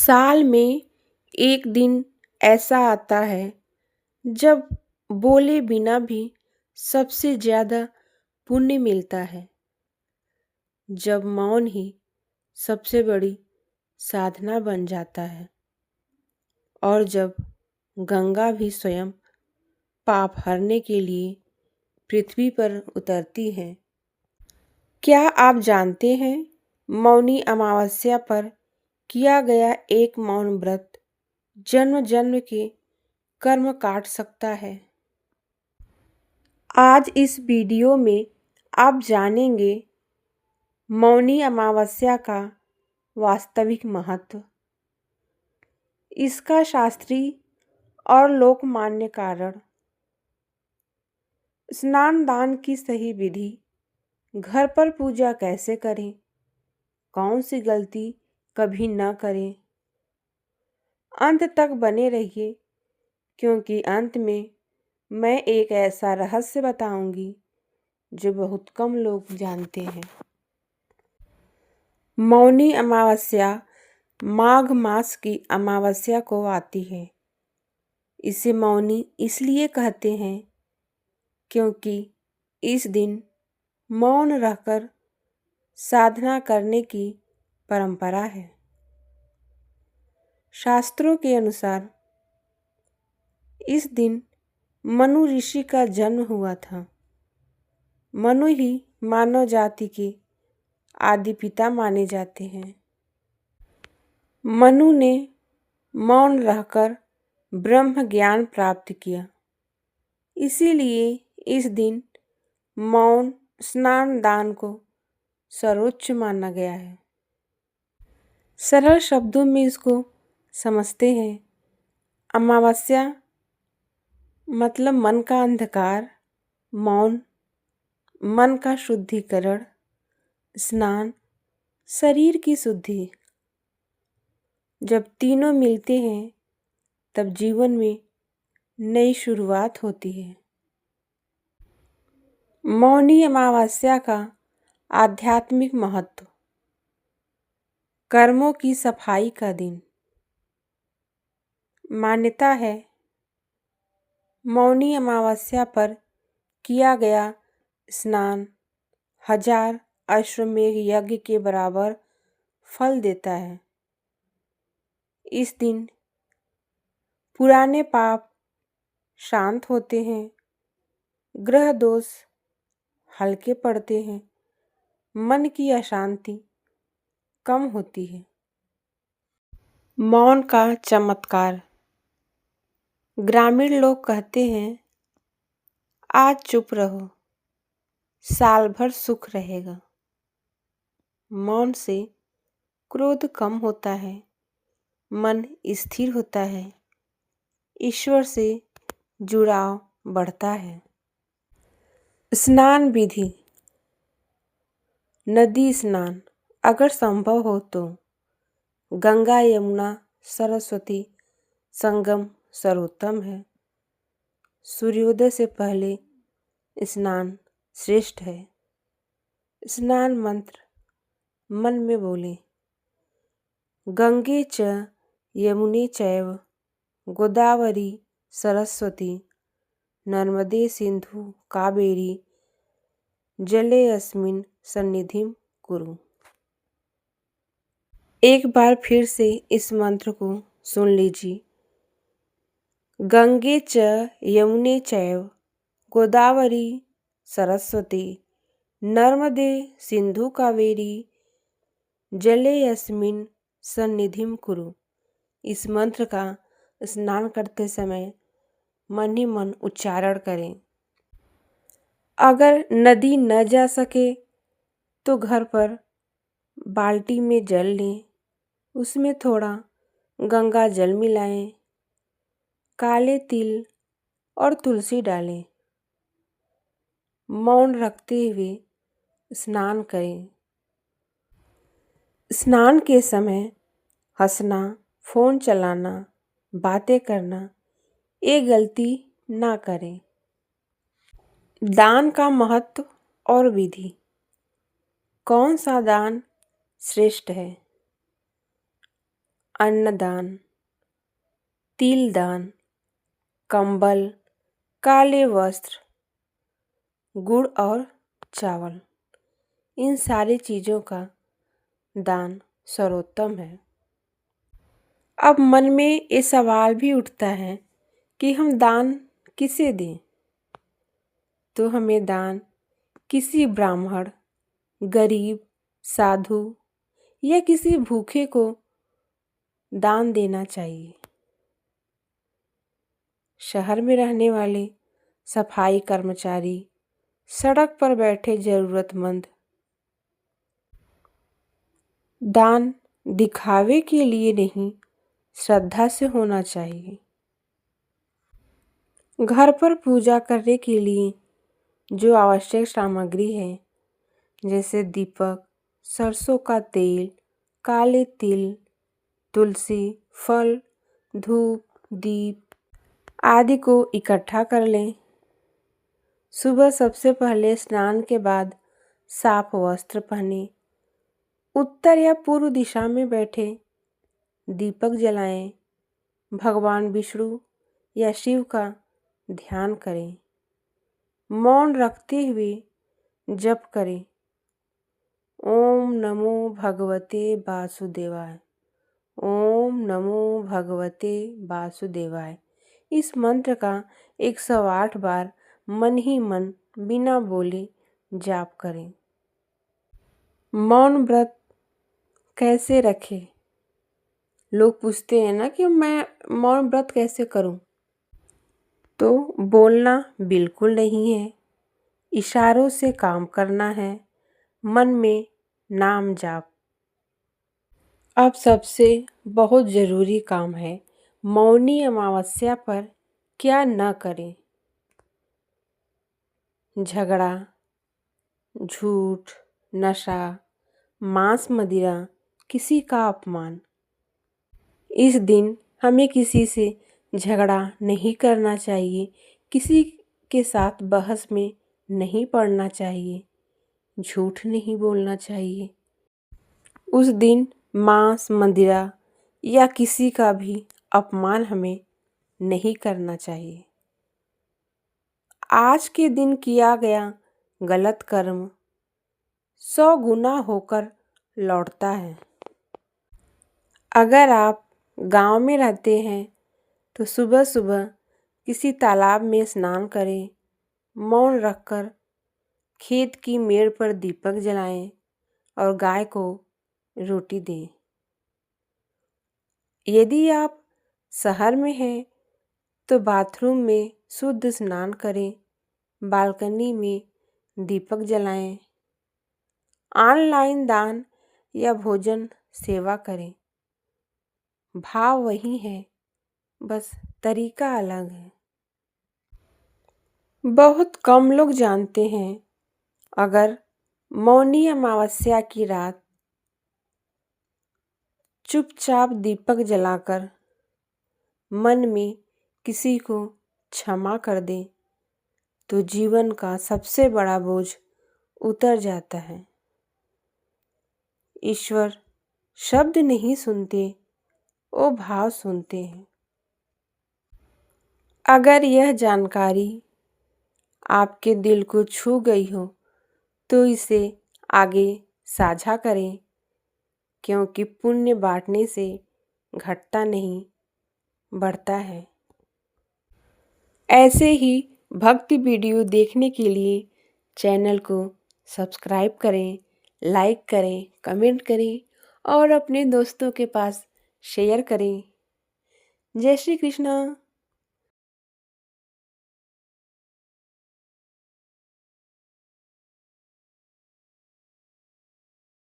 साल में एक दिन ऐसा आता है जब बोले बिना भी सबसे ज़्यादा पुण्य मिलता है। जब मौन ही सबसे बड़ी साधना बन जाता है और जब गंगा भी स्वयं पाप हरने के लिए पृथ्वी पर उतरती है। क्या आप जानते हैं, मौनी अमावस्या पर किया गया एक मौन व्रत जन्म जन्म के कर्म काट सकता है। आज इस वीडियो में आप जानेंगे मौनी अमावस्या का वास्तविक महत्व, इसका शास्त्रीय और लोकमान्य कारण, स्नान दान की सही विधि, घर पर पूजा कैसे करें, कौन सी गलती कभी न करें। अंत तक बने रहिए, क्योंकि अंत में मैं एक ऐसा रहस्य बताऊंगी जो बहुत कम लोग जानते हैं। मौनी अमावस्या माघ मास की अमावस्या को आती है। इसे मौनी इसलिए कहते हैं क्योंकि इस दिन मौन रहकर साधना करने की परंपरा है। शास्त्रों के अनुसार इस दिन मनु ऋषि का जन्म हुआ था। मनु ही मानव जाति के आदि पिता माने जाते हैं। मनु ने मौन रहकर ब्रह्म ज्ञान प्राप्त किया। इसीलिए इस दिन मौन स्नान दान को सर्वोच्च माना गया है। सरल शब्दों में इसको समझते हैं। अमावस्या मतलब मन का अंधकार, मौन मन का शुद्धिकरण, स्नान शरीर की शुद्धि। जब तीनों मिलते हैं तब जीवन में नई शुरुआत होती है। मौनी अमावस्या का आध्यात्मिक महत्व, कर्मों की सफाई का दिन। मान्यता है मौनी अमावस्या पर किया गया स्नान 1000 अश्वमेध यज्ञ के बराबर फल देता है। इस दिन पुराने पाप शांत होते हैं, ग्रह दोष हल्के पड़ते हैं, मन की अशांति कम होती है। मौन का चमत्कार। ग्रामीण लोग कहते हैं, आज चुप रहो, साल भर सुख रहेगा। मौन से क्रोध कम होता है, मन स्थिर होता है, ईश्वर से जुड़ाव बढ़ता है। स्नान विधि। नदी स्नान अगर संभव हो तो गंगा यमुना सरस्वती संगम सर्वोत्तम है। सूर्योदय से पहले स्नान श्रेष्ठ है। स्नान मंत्र मन में बोले, गंगे च यमुने चैव गोदावरी सरस्वती नर्मदे सिंधु कावेरी जले अस्मिन् सन्निधिं कुरु। एक बार फिर से इस मंत्र को सुन लीजिए। गंगे च यमुने चैव गोदावरी सरस्वती नर्मदे सिंधु कावेरी जले अस्मिन् सन्निधिं कुरु। इस मंत्र का स्नान करते समय मन ही मन उच्चारण करें। अगर नदी न जा सके तो घर पर बाल्टी में जल लें, उसमें थोड़ा गंगा जल मिलाएं, काले तिल और तुलसी डालें, मौन रखते हुए स्नान करें। स्नान के समय हंसना, फोन चलाना, बातें करना ये गलती ना करें। दान का महत्व और विधि। कौन सा दान श्रेष्ठ है? अन्नदान, तिलदान, कंबल, काले वस्त्र, गुड़ और चावल, इन सारी चीज़ों का दान सर्वोत्तम है। अब मन में ये सवाल भी उठता है कि हम दान किसे दें? तो हमें दान किसी ब्राह्मण, गरीब, साधु या किसी भूखे को दान देना चाहिए। शहर में रहने वाले सफाई कर्मचारी, सड़क पर बैठे जरूरतमंद, दान दिखावे के लिए नहीं, श्रद्धा से होना चाहिए। घर पर पूजा करने के लिए जो आवश्यक सामग्री है, जैसे दीपक, सरसों का तेल, काले तिल, तुलसी, फल, धूप, दीप आदि को इकट्ठा कर लें। सुबह सबसे पहले स्नान के बाद साफ वस्त्र पहने, उत्तर या पूर्व दिशा में बैठे, दीपक जलाएं, भगवान विष्णु या शिव का ध्यान करें, मौन रखते हुए जप करें, ओम नमो भगवते वासुदेवाय, ओम नमो भगवते वासुदेवाय। इस मंत्र का 108 बार मन ही मन बिना बोले जाप करें। मौन व्रत कैसे रखें? लोग पूछते हैं ना कि मैं मौन व्रत कैसे करूं? तो बोलना बिल्कुल नहीं है, इशारों से काम करना है, मन में नाम जाप। अब सबसे बहुत ज़रूरी काम है, मौनी अमावस्या पर क्या न करें? झगड़ा, झूठ, नशा, मांस मदिरा, किसी का अपमान। इस दिन हमें किसी से झगड़ा नहीं करना चाहिए, किसी के साथ बहस में नहीं पड़ना चाहिए, झूठ नहीं बोलना चाहिए। उस दिन मांस मदिरा या किसी का भी अपमान हमें नहीं करना चाहिए। आज के दिन किया गया गलत कर्म 100 गुना होकर लौटता है। अगर आप गांव में रहते हैं तो सुबह सुबह किसी तालाब में स्नान करें, मौन रखकर खेत की मेड़ पर दीपक जलाएं और गाय को रोटी दें। यदि आप शहर में हैं तो बाथरूम में शुद्ध स्नान करें, बालकनी में दीपक जलाएं, ऑनलाइन दान या भोजन सेवा करें। भाव वही है, बस तरीका अलग है। बहुत कम लोग जानते हैं, अगर मौनी अमावस्या की रात चुपचाप दीपक जलाकर मन में किसी को क्षमा कर दें तो जीवन का सबसे बड़ा बोझ उतर जाता है। ईश्वर शब्द नहीं सुनते, वो भाव सुनते हैं। अगर यह जानकारी आपके दिल को छू गई हो तो इसे आगे साझा करें, क्योंकि पुण्य बांटने से घटता नहीं, बढ़ता है। ऐसे ही भक्ति वीडियो देखने के लिए चैनल को सब्सक्राइब करें, लाइक करें, कमेंट करें और अपने दोस्तों के पास शेयर करें। जय श्री कृष्णा।